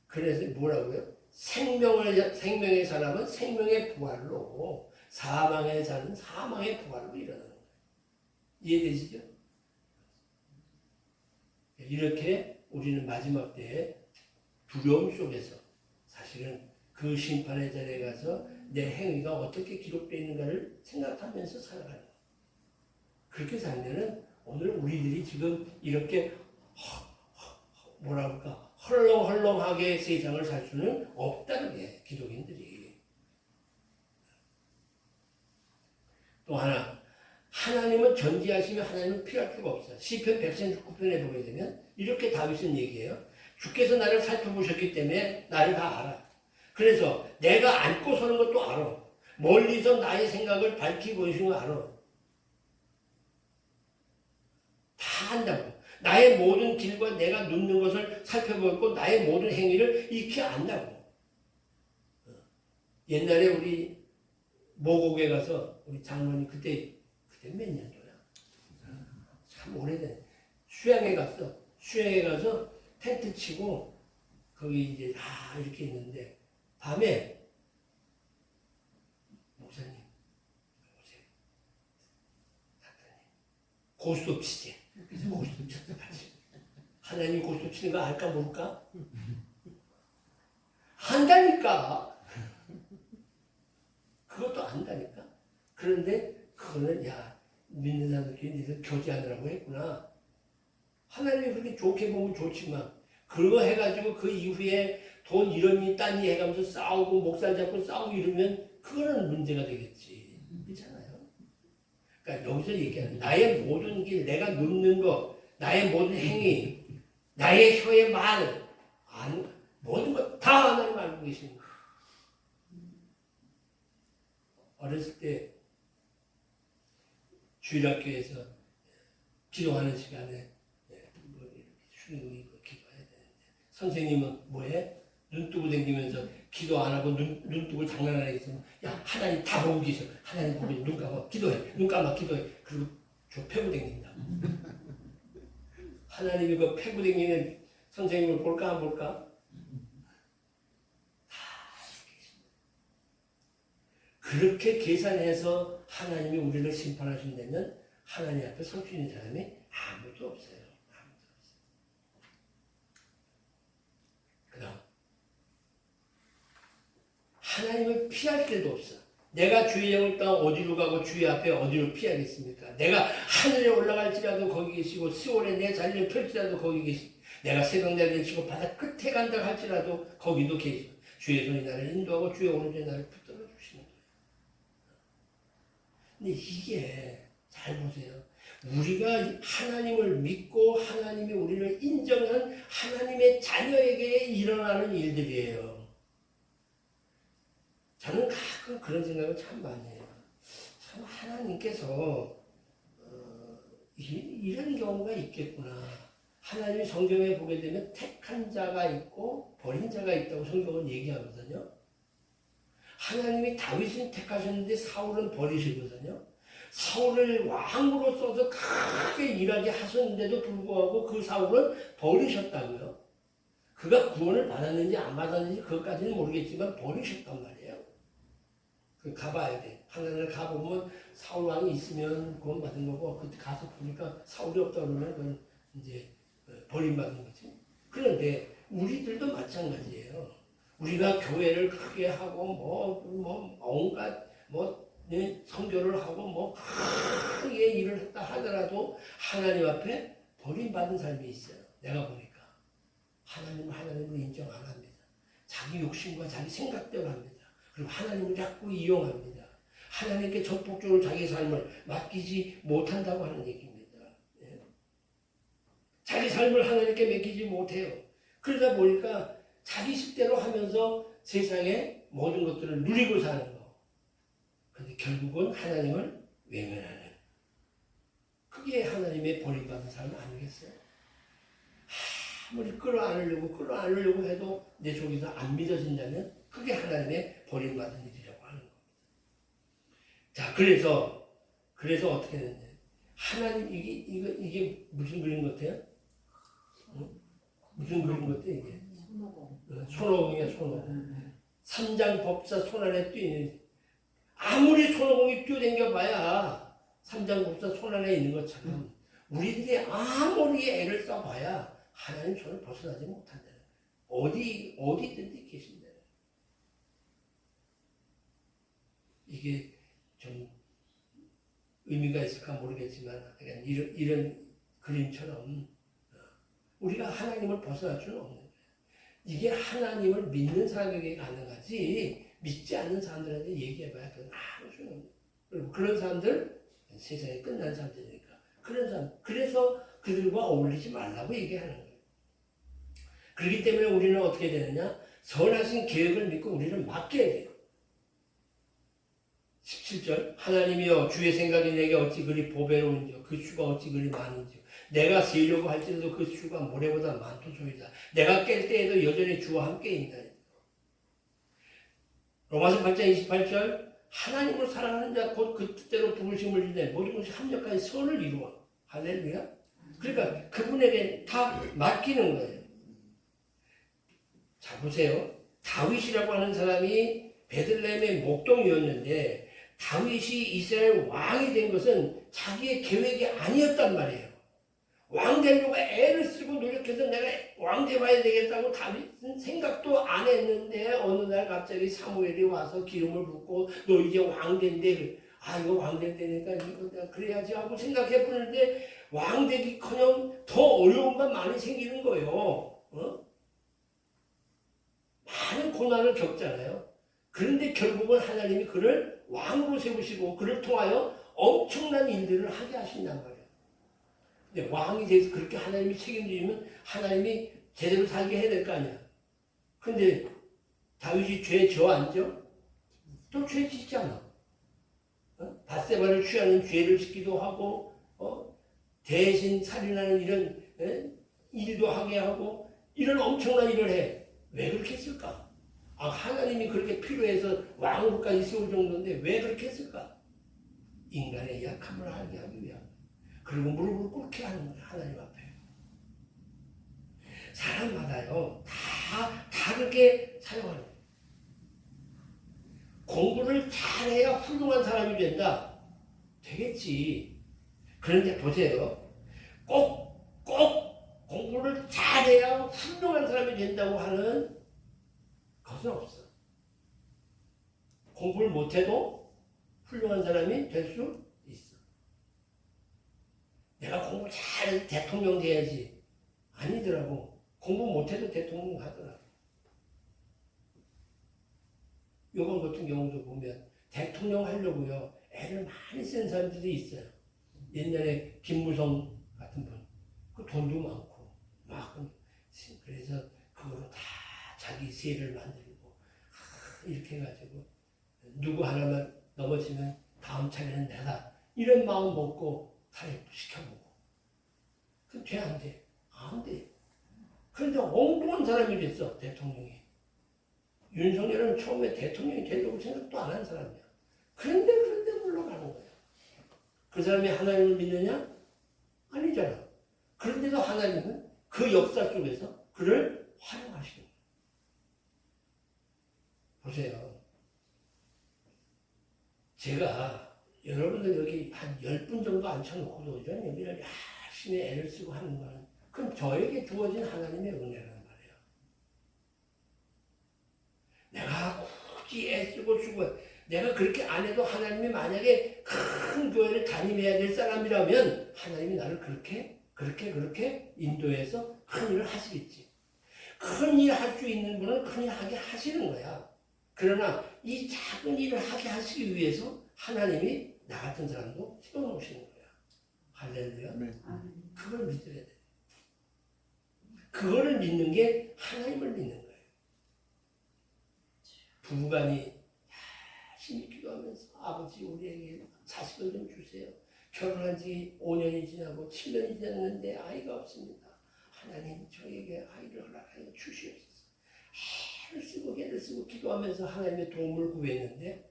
그래서 뭐라고요? 생명의 사람은 생명의 부활로 사망의 자는 사망의 부활로 일어나는 거예요. 이해되시죠? 이렇게 우리는 마지막 때에 두려움 속에서 사실은 그 심판의 자리에 가서 내 행위가 어떻게 기록되어 있는가를 생각하면서 살아가는 거예요. 그렇게 살면은 오늘 우리들이 지금 이렇게 헐렁헐렁하게 세상을 살 수는 없다는 게 기독인들이. 또 하나, 하나님은 전지하시며 하나님은 피할 수가 없어요. 시편 139편에 보게 되면 이렇게 다윗은 얘기해요. 주께서 나를 살펴보셨기 때문에 나를 다 알아. 그래서 내가 앉고 서는 것도 알아. 멀리서 나의 생각을 밝히 보이시는 거 알아. 다 안다고. 나의 모든 길과 내가 눕는 것을 살펴보고 나의 모든 행위를 익히 안다고. 옛날에 우리 모곡에 가서 우리 장로님 그때 몇 년도야? 참 오래된 수양에 갔어. 수양에 가서 텐트 치고 거기 이제 다 이렇게 있는데 밤에 목사님 오세요. 고스톱 치재. 고스톱 쳤어 같이. 하나님 고스톱 치는 거 알까 모를까? 한다니까. 그것도 안다니까. 그런데 그거는 믿는 사람들끼리 니들 교제하느라고 했구나. 하나님이 그렇게 좋게 보면 좋지만 그거 해가지고 그 이후에 돈 이러니 딴이 해가면서 싸우고 목살 잡고 싸우고 이러면 그거는 문제가 되겠지. 그렇잖아요. 그러니까 여기서 얘기하는 나의 모든 길, 내가 눕는 거, 나의 모든 행위, 나의 혀의 말, 모든 것 다 하나님 알고 계시는 거예요. 어렸을 때 주일학교에서 기도하는 시간에 쉬고 기도해야 되는데 선생님은 뭐해? 눈 뜨고 다니면서 기도 안 하고 눈 뜨고 장난하는 게 있으면 하나님 다 보고 계셔. 하나님 보고 눈 감아 기도해. 눈 감아 기도해. 그리고 저 패고 다닌다. 하나님이 그 패고 다니는 선생님을 볼까 안 볼까? 그렇게 계산해서 하나님이 우리를 심판하신다면 하나님 앞에 설 수 있는 사람이 아무도 없어요. 그다음 하나님을 피할 데도 없어. 내가 주의 영을 따라 어디로 가고 주의 앞에 어디로 피하겠습니까? 내가 하늘에 올라갈지라도 거기 계시고 시온에 내 자리를 펼지라도 거기 계시고 내가 새벽날개 치고 바다 끝에 간다 할지라도 거기도 계시고 주의 손이 나를 인도하고 주의 오른손이 나를 붙들어 주시는 거예요. 근데 이게 잘 보세요. 우리가 하나님을 믿고 하나님이 우리를 인정한 하나님의 자녀에게 일어나는 일들이에요. 저는 가끔 그런 생각을 참 많이 해요. 참 하나님께서 이런 경우가 있겠구나. 하나님이 성경에 보게 되면 택한 자가 있고 버린 자가 있다고 성경은 얘기하거든요. 하나님이 다윗은 택하셨는데 사울은 버리시거든요. 사울을 왕으로 써서 크게 일하게 하셨는데도 불구하고 그 사울을 버리셨다고요. 그가 구원을 받았는지 안 받았는지 그것까지는 모르겠지만 버리셨단 말이에요. 가봐야 돼. 하나님을 가보면 사울 왕이 있으면 구원 받은 거고 그때 가서 보니까 사울이 없다 그러면 그건 이제 버림받은 거지. 그런데 우리들도 마찬가지예요. 우리가 교회를 크게 하고 온갖 선교를 하고 크게 일을 했다 하더라도 하나님 앞에 버림받은 삶이 있어요. 내가 보니까 하나님을 인정 안 합니다. 자기 욕심과 자기 생각대로 합니다. 그리고 하나님을 자꾸 이용합니다. 하나님께 전폭적으로 자기 삶을 맡기지 못한다고 하는 얘기입니다. 자기 삶을 하나님께 맡기지 못해요. 그러다 보니까 자기 식대로 하면서 세상의 모든 것들을 누리고 사는 거. 근데 결국은 하나님을 외면하는. 그게 하나님의 버림받은 삶 아니겠어요? 아무리 끌어안으려고 해도 내 속에서 안 믿어진다면 그게 하나님의 버림받은 일이라고 하는 겁니다. 자, 그래서 어떻게 되냐? 하나님 이게 무슨 그림 같아요? 무슨 그림 같아 이게? 손오공이야 손오공. 삼장법사 손 안에 뛰는. 아무리 손오공이 뛰어댕겨봐야 삼장법사 손 안에 있는 것처럼 우리들이 아무리 애를 써봐야 하나님 손을 벗어나지 못한다는 거예요. 어디든지 계신다는 거예요. 이게 좀 의미가 있을까 모르겠지만 이런 그림처럼 우리가 하나님을 벗어날 수는 없는 거예요. 이게 하나님을 믿는 사람에게 가능하지 믿지 않는 사람들한테 얘기해봐야 그건 아무 소용 없는 거예요. 그리고 그런 사람들 세상에 끝난 사람들이니까 그런 사람 그래서 그들과 어울리지 말라고 얘기하는 거예요. 그렇기 때문에 우리는 어떻게 되느냐? 선하신 계획을 믿고 우리는 맡겨야 돼요. 17절 하나님이여 주의 생각이 내게 어찌 그리 보배로운지요 그 수가 어찌 그리 많은지요 내가 세려고 할지라도 그 수가 모래보다 많도소이다. 내가 깰 때에도 여전히 주와 함께 있나이다. 로마서 8장 28절 하나님을 사랑하는 자 곧 그 뜻대로 부르심을 주되 모든 것이 합력하여 선을 이루어. 할렐루야. 그러니까 그분에게 다 맡기는 거예요. 자 보세요. 다윗이라고 하는 사람이 베들레헴의 목동이었는데 다윗이 이스라엘 왕이 된 것은 자기의 계획이 아니었단 말이에요. 왕 되려고 애를 쓰고 노력해서 내가 왕 돼봐야 되겠다고 다윗은 생각도 안 했는데 어느 날 갑자기 사무엘이 와서 기름을 붓고 너 이제 왕 된대. 아 이거 왕 된다니까 이거 내가 그래야지 하고 생각해 보는데 왕 되기커녕 더 어려운 건 많이 생기는 거예요. 어? 많은 고난을 겪잖아요. 그런데 결국은 하나님이 그를 왕으로 세우시고 그를 통하여 엄청난 일들을 하게 하신단 말이에요. 근데 왕이 돼서 그렇게 하나님이 책임지면 하나님이 제대로 살게 해야 될 거 아니야. 근데 다윗이 죄 져안죠? 또 죄 짓잖아. 바세바를 취하는 죄를 짓기도 하고 대신 살인하는 이런 일도 하게 하고 이런 엄청난 일을 해. 왜 그렇게 했을까? 아, 하나님이 그렇게 필요해서 왕으로까지 세울 정도인데 왜 그렇게 했을까? 인간의 약함을 알게 하기 위함. 그리고 무릎을 꿇게 하는 거야, 하나님 앞에. 사람마다요, 다 그렇게 사용하는 거예요. 공부를 잘해야 훌륭한 사람이 된다. 되겠지. 그런데 보세요. 꼭 공부를 잘해야 훌륭한 사람이 된다고 하는 것은 없어. 공부를 못해도 훌륭한 사람이 될 수 있어. 내가 공부 잘해서 대통령 돼야지. 아니더라고. 공부 못해도 대통령 하더라고. 요번 같은 경우도 보면 대통령 하려고요. 애를 많이 쓴 사람들이 있어요. 옛날에 김무성 같은 분. 그 돈도 많고 막 그래서 그거로 다 자기 세를 만들고 이렇게 해가지고 누구 하나만 넘어지면 다음 차례는 내가 이런 마음 먹고 탈핵도 시켜보고 그 돼 안 돼? 안 돼. 그런데 엉뚱한 사람이 됐어 대통령이. 윤석열은 처음에 대통령이 되려고 생각도 안 한 사람이야. 그런데 물러가는 거야. 그 사람이 하나님을 믿느냐? 아니잖아. 그런데도 하나님은 그 역사 속에서 그를 활용하시는 거예요. 보세요. 제가 여러분들 여기 한 10분 정도 앉혀놓고도 이런 얘기를 열심히 애를 쓰고 하는 거는 그럼 저에게 주어진 하나님의 은혜라는 말이에요. 내가 굳이 애쓰고 쓰고 내가 그렇게 안 해도 하나님이 만약에 큰 교회를 담임해야 될 사람이라면 하나님이 나를 그렇게 인도해서 큰 일을 하시겠지. 큰 일 할 수 있는 분은 큰 일 하게 하시는 거야. 그러나 이 작은 일을 하게 하시기 위해서 하나님이 나 같은 사람도 세워놓으시는 거야. 할렐루야. 그걸 믿어야 돼. 그거를 믿는 게 하나님을 믿는 거예요. 부부간이 열심히 기도하면서 아버지 우리에게 자식을 좀 주세요. 결혼한 지 5년이 지나고 7년이 지났는데 아이가 없습니다. 하나님 저에게 아이를 허락하여 주시옵소서. 애를 쓰고 기도하면서 하나님의 도움을 구했는데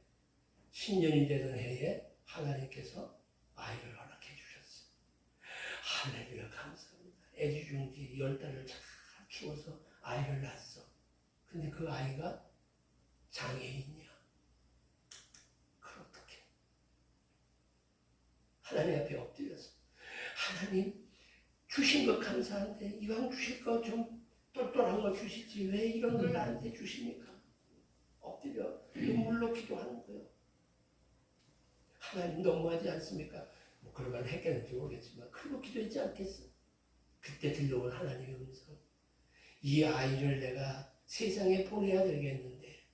10년이 되던 해에 하나님께서 아이를 허락해 주셨어요. 할렐루야 감사합니다. 애지중지 10달을 잘 키워서 아이를 낳았어. 근데 그 아이가 장애인이야. 그걸 어떻게? 하나님 앞에 엎드려서 하나님 주신 것 감사한데 이왕 주실 거 좀 똘똘한 거 주시지 왜 이런 걸 나한테 주십니까? 엎드려 눈물로 기도하는 거예요. 하나님 너무하지 않습니까? 뭐 그런 말 했겠는지 모르겠지만 그리고 기도했지 않겠어? 그때 들려온 하나님의 음성. 이 아이를 내가 세상에 보내야 되겠는데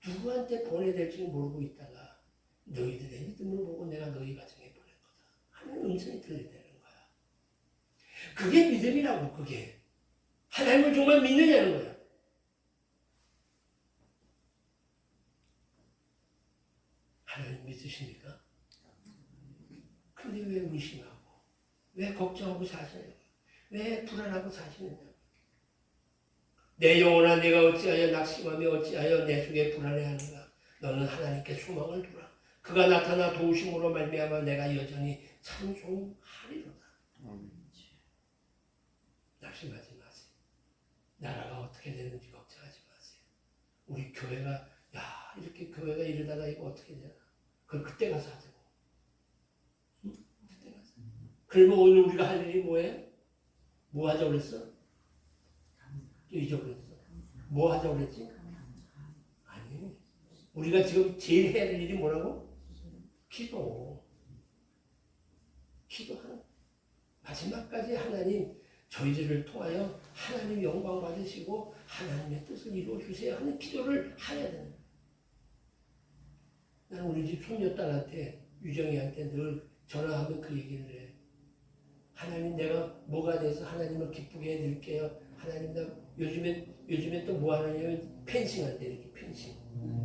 누구한테 보내야 될지 모르고 있다가 너희들의 믿음을 보고 내가 너희 가정에 보낼 거다 하는 음성이 들리는 거야. 그게 믿음이라고. 그게 하나님을 정말 믿느냐는 거야. 하나님 믿으십니까? 근데 왜 의심하고 왜 걱정하고 사시느냐? 왜 불안하고 사시느냐? 내 영혼아 내가 어찌하여 낙심하며 어찌하여 내 속에 불안해하는가? 너는 하나님께 소망을 두라. 그가 나타나 도우심으로 말미암아 내가 여전히 찬송하리로다. 낙심하지 마세요. 나라가 어떻게 되는지 걱정하지 마세요. 우리 교회가 이렇게 교회가 이러다가 이거 어떻게 되나? 그걸 그때 가서 하자고. 그때 가서. 그러면 오늘 우리가 할 일이 뭐예요? 뭐 하자고 그랬어? 또 잊어버렸어. 뭐 하자고 그랬지? 아니. 우리가 지금 제일 해야 될 일이 뭐라고? 기도. 기도하는. 마지막까지 하나님 저희들을 통하여 하나님 영광 받으시고 하나님의 뜻을 이루어 주세요 하는 기도를 해야 되는 거예요. 나는 우리 집 손녀딸한테 유정이한테 늘 전화하면 그 얘기를 해. 하나님 내가 뭐가 돼서 하나님을 기쁘게 해드릴게요. 하나님 나 요즘엔 또 뭐 하느냐면 펜싱한테 이렇게 펜싱.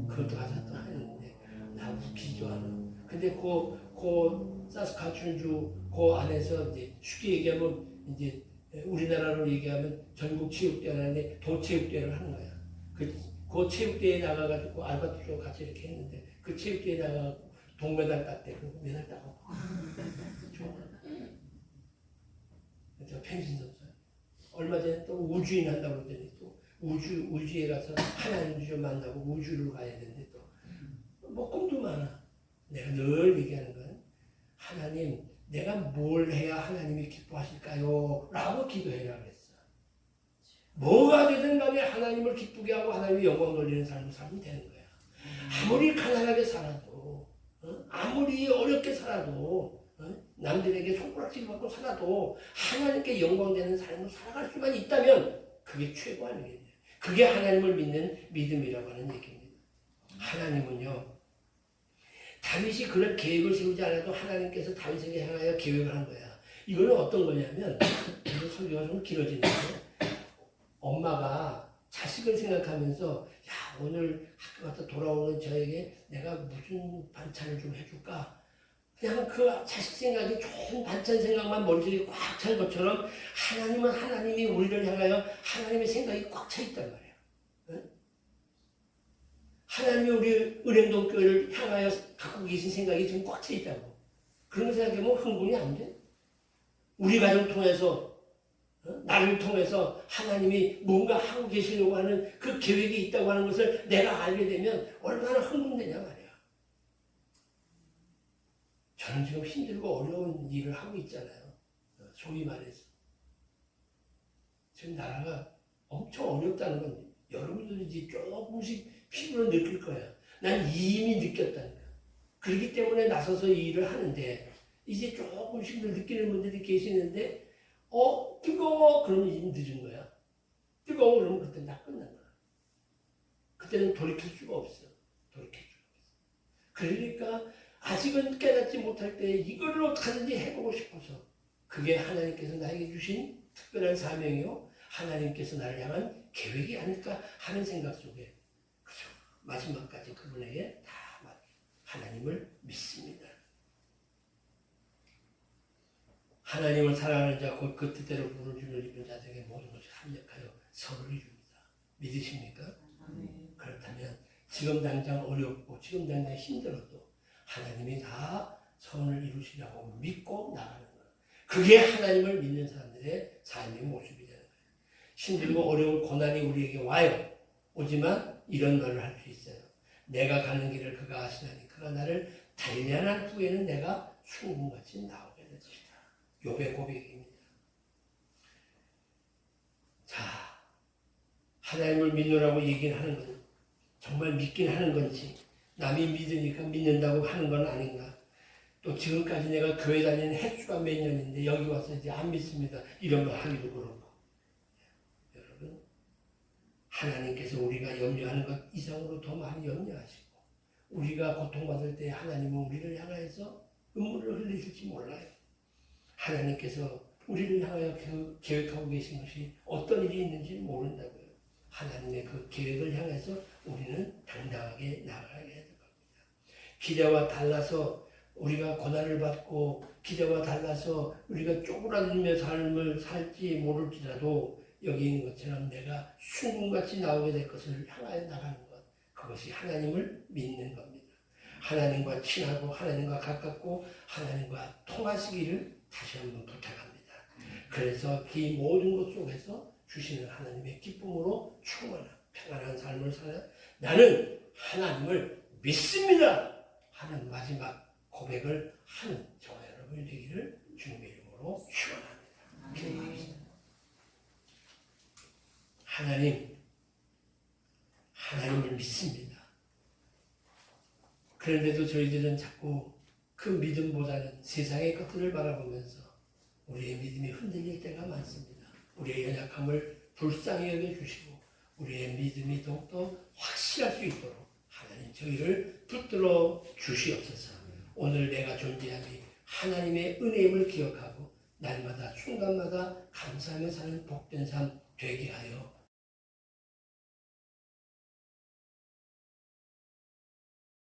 그것도 가서 또 하는데 나 웃기지도 않아. 근데 그 사스카춘주 그 안에서 이제 쉽게 얘기하면 이제 우리나라로 얘기하면 전국 체육대회라는데 도체육대회를 하는 거야. 그 체육대회에 나가가지고 알바트로 같이 이렇게 했는데 그 체육대회에 나가고 동메달 땄대. 그 메달 따고. 좋아. 저 펜싱 선수. 얼마 전에 또 우주인 한다고 그러더니 또 우주에 가서 하나님 좀 만나고 우주로 가야 되는데 또 뭐 꿈도 많아. 내가 늘 얘기하는 건 하나님 내가 뭘 해야 하나님이 기뻐하실까요? 라고 기도해라 그랬어. 뭐가 되든 간에 하나님을 기쁘게 하고 하나님의 영광 돌리는 삶을 살면 되는 거야. 아무리 가난하게 살아도 아무리 어렵게 살아도 남들에게 손가락질 받고 살아도 하나님께 영광되는 삶을 살아갈 수만 있다면 그게 최고 아니겠냐. 그게 하나님을 믿는 믿음이라고 하는 얘기입니다. 하나님은요. 다윗이 그런 계획을 세우지 않아도 하나님께서 다윗에게 향하여 계획을 한 거야. 이거는 어떤 거냐면 설교가 좀 길어지는데 엄마가 자식을 생각하면서 야 오늘 학교 갔다 돌아오는 저에게 내가 무슨 반찬을 좀 해줄까? 그냥 그 자식 생각이 좋은 반찬 생각만 머릿속에 꽉 찬 것처럼 하나님은 하나님이 우리를 향하여 하나님의 생각이 꽉 차 있단 말이야. 응? 하나님이 우리 은행동 교회를 향하여 갖고 계신 생각이 지금 꽉 차 있다고. 그런 거 생각하면 흥분이 안 돼? 우리 가정 통해서 나를 통해서 하나님이 뭔가 하고 계시려고 하는 그 계획이 있다고 하는 것을 내가 알게 되면 얼마나 흥분되냐 말이야. 저는 지금 힘들고 어려운 일을 하고 있잖아요. 소위 말해서. 지금 나라가 엄청 어렵다는 건 여러분들이 이제 조금씩 피부로 느낄 거야. 난 이미 느꼈다니까. 그렇기 때문에 나서서 이 일을 하는데 이제 조금씩 느끼는 분들이 계시는데 뜨거워 그러면 이제 늦은 거야. 뜨거워 그러면 그때 다 끝난 거야. 그때는 돌이킬 수가 없어. 돌이킬 수가 없어. 그러니까 아직은 깨닫지 못할 때 이거를 어떻게든지 해보고 싶어서 그게 하나님께서 나에게 주신 특별한 사명이요. 하나님께서 나를 향한 계획이 아닐까 하는 생각 속에 그죠. 마지막까지 그분에게 다 하나님을 믿습니다. 하나님을 사랑하는 자 곧 그 뜻대로 부르심을 입은 자들에게 모든 것이 합력하여 선을 이룹니다. 믿으십니까? 그렇다면 지금 당장 어렵고 지금 당장 힘들어도 하나님이 다 선을 이루시라고 믿고 나가는 거예요. 그게 하나님을 믿는 사람들의 삶의 모습이 되는 거예요. 힘들고 어려운 고난이 우리에게 와요. 오지만 이런 말을 할 수 있어요. 내가 가는 길을 그가 아시나니 그가 나를 단련한 후에는 내가 순금같이 나오게 될 것이다. 욥의 고백입니다. 자, 하나님을 믿노라고 얘기를 하는 건 정말 믿긴 하는 건지 남이 믿으니까 믿는다고 하는 건 아닌가. 또 지금까지 내가 교회 다니는 횟수가 몇 년인데 여기 와서 이제 안 믿습니다. 이런 거 하기도 그렇고. 여러분, 하나님께서 우리가 염려하는 것 이상으로 더 많이 염려하시고 우리가 고통받을 때 하나님은 우리를 향하여서 눈물을 흘리실지 몰라요. 하나님께서 우리를 향하여 계획하고 계신 것이 어떤 일이 있는지 모른다고요. 하나님의 그 계획을 향해서 우리는 당당하게 나아가야 될 겁니다. 기대와 달라서 우리가 고난을 받고 기대와 달라서 우리가 쪼그라들며 삶을 살지 모를지라도 여기 있는 것처럼 내가 순금같이 나오게 될 것을 향하여 나가는 것, 그것이 하나님을 믿는 겁니다. 하나님과 친하고 하나님과 가깝고 하나님과 통하시기를 다시 한번 부탁합니다. 그래서 그 모든 것 속에서 주시는 하나님의 기쁨으로 충만한 평안한 삶을 살아 나는 하나님을 믿습니다 하는 마지막 고백을 하는 저와 여러분이 되기를 주님의 이름으로 이름으로 축원합니다. 기도합시다. 하나님을 믿습니다. 그런데도 저희들은 자꾸 그 믿음보다는 세상의 것들을 바라보면서 우리의 믿음이 흔들릴 때가 많습니다. 우리의 연약함을 불쌍히 여겨주시고 우리의 믿음이 더욱더 확실할 수 있도록 하나님 저희를 붙들어 주시옵소서. 오늘 내가 존재함이 하나님의 은혜임을 기억하고 날마다 순간마다 감사하며 사는 복된 삶 되게 하여